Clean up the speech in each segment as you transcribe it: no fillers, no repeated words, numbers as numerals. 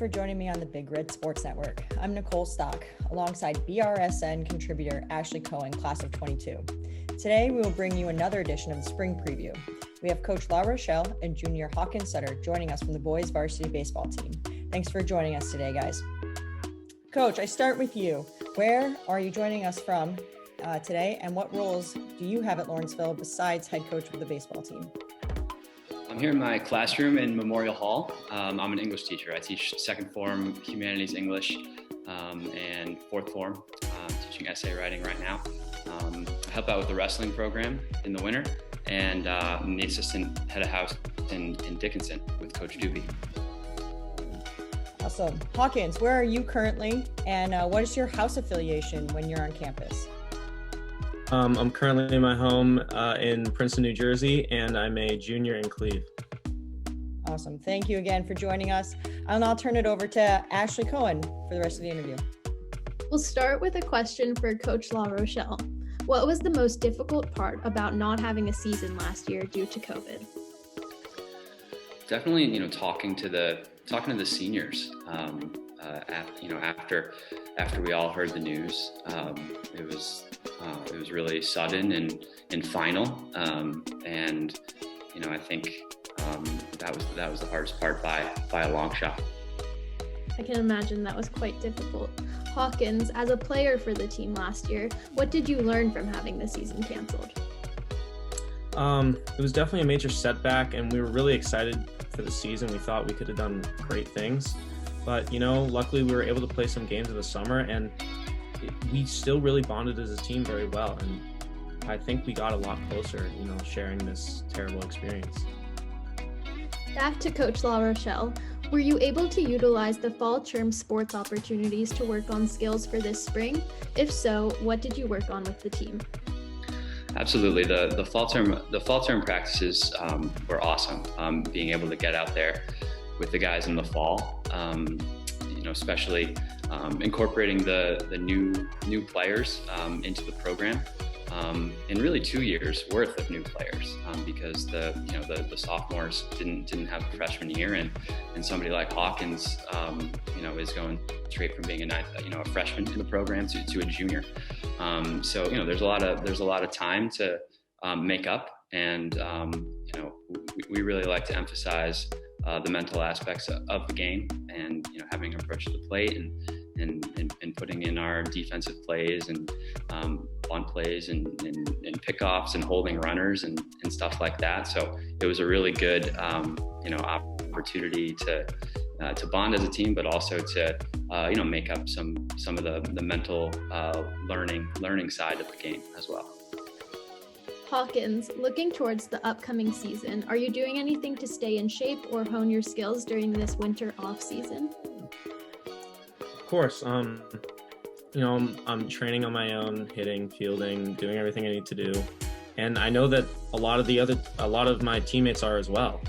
joining me on the Big Red Sports Network. I'm Nicole Stock, alongside BRSN contributor Ashley Cohen, class of 22. Today, we will bring you another edition of the Spring Preview. We have Coach LaRochelle and junior Hawkins Sutter joining us from the boys varsity baseball team. Thanks for joining us today, guys. Coach, I start with you. Where are you joining us from today, and what roles do you have at Lawrenceville besides head coach of the baseball team? I'm here in my classroom in Memorial Hall. I'm an English teacher. I teach second form humanities English and fourth form. Teaching essay writing right now. I help out with the wrestling program in the winter, and I'm the assistant head of house in Dickinson with Coach Doobie. Awesome. Hawkins, where are you currently, and what is your house affiliation when you're on campus? I'm currently in my home in Princeton, New Jersey, and I'm a junior in Cleve. Awesome. Thank you again for joining us. And I'll turn it over to Ashley Cohen for the rest of the interview. We'll start with a question for Coach LaRochelle. What was the most difficult part about not having a season last year due to COVID? Definitely, talking to the seniors. After we all heard the news, it was really sudden and final, and I think that was the hardest part by a long shot. I can imagine that was quite difficult. Hawkins, as a player for the team last year, what did you learn from having the season canceled? It was definitely a major setback, and we were really excited for the season. We thought we could have done great things, but luckily we were able to play some games in the summer, and we still really bonded as a team very well. And I think we got a lot closer, sharing this terrible experience. Back to Coach LaRochelle. Were you able to utilize the fall term sports opportunities to work on skills for this spring? If so, what did you work on with the team? Absolutely. The fall term practices were awesome. Being able to get out there with the guys in the fall, especially incorporating the new players into the program. In really 2 years worth of new players, because the sophomores didn't have a freshman year, and somebody like Hawkins, is going straight from being a freshman in the program to a junior. So there's a lot of time to make up, and we really like to emphasize the mental aspects of the game, and having an approach to the plate and putting in our defensive plays and bunt plays and pickoffs and holding runners and stuff like that. So it was a really good opportunity to bond as a team, but also to make up some of the mental learning side of the game as well. Hawkins, looking towards the upcoming season, are you doing anything to stay in shape or hone your skills during this winter off season? Of course. I'm training on my own, hitting, fielding, doing everything I need to do. And I know that a lot of my teammates are as well.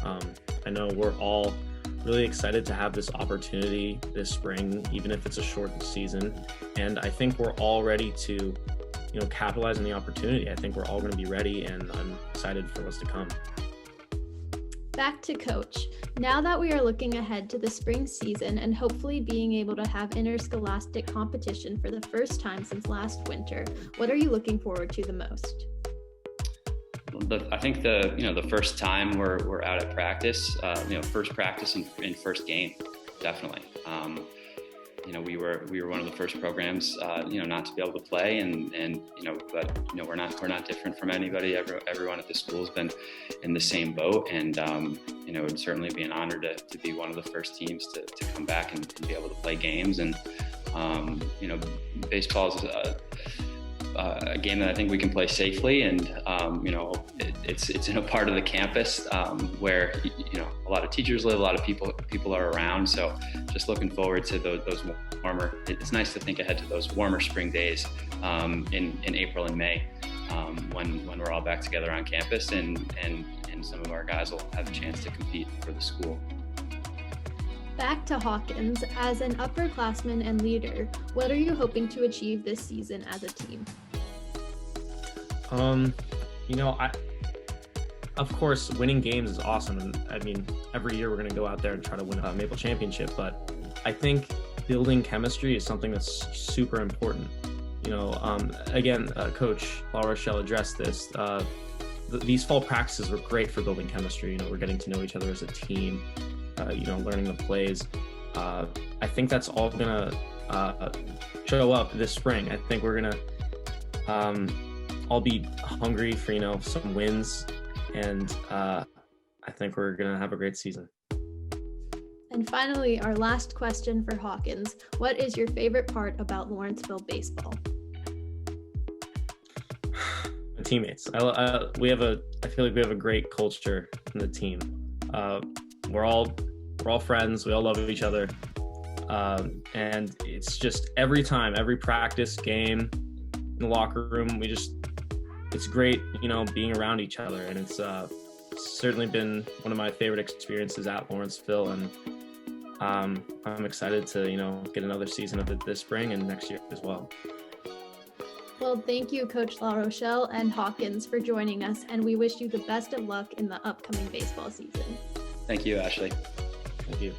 I know we're all really excited to have this opportunity this spring, even if it's a short season. And I think we're all ready to, capitalize on the opportunity. I think we're all going to be ready, and I'm excited for what's to come. Back to Coach. Now that we are looking ahead to the spring season and hopefully being able to have interscholastic competition for the first time since last winter, what are you looking forward to the most? I think the first time we're out at practice, first practice and first game, definitely. We were one of the first programs, not to be able to play, but we're not different from anybody. Everyone at the school has been in the same boat, and it would certainly be an honor to be one of the first teams to come back and be able to play games. And baseball is a game that I think we can play safely, and it's in a part of the campus where a lot of teachers live, a lot of people are around. So just looking forward to those warmer. It's nice to think ahead to those warmer spring days in April and May, when we're all back together on campus, and some of our guys will have a chance to compete for the school. Back to Hawkins. As an upperclassman and leader, what are you hoping to achieve this season as a team? Of course, winning games is awesome. And every year we're going to go out there and try to win a Maple Championship. But I think building chemistry is something that's super important. Again, Coach LaRochelle addressed this. These fall practices were great for building chemistry. We're getting to know each other as a team, learning the plays. I think that's all gonna show up this spring. I think we're gonna all be hungry for, some wins, and I think we're gonna have a great season. And finally, our last question for Hawkins. What is your favorite part about Lawrenceville baseball? My teammates. I feel like we have a great culture in the team. We're all friends. We all love each other. And it's just every practice, game, in the locker room, it's great, being around each other. And it's certainly been one of my favorite experiences at Lawrenceville. And I'm excited to, get another season of it this spring and next year as well. Well, thank you, Coach LaRochelle and Hawkins, for joining us, and we wish you the best of luck in the upcoming baseball season. Thank you, Ashley. Thank you.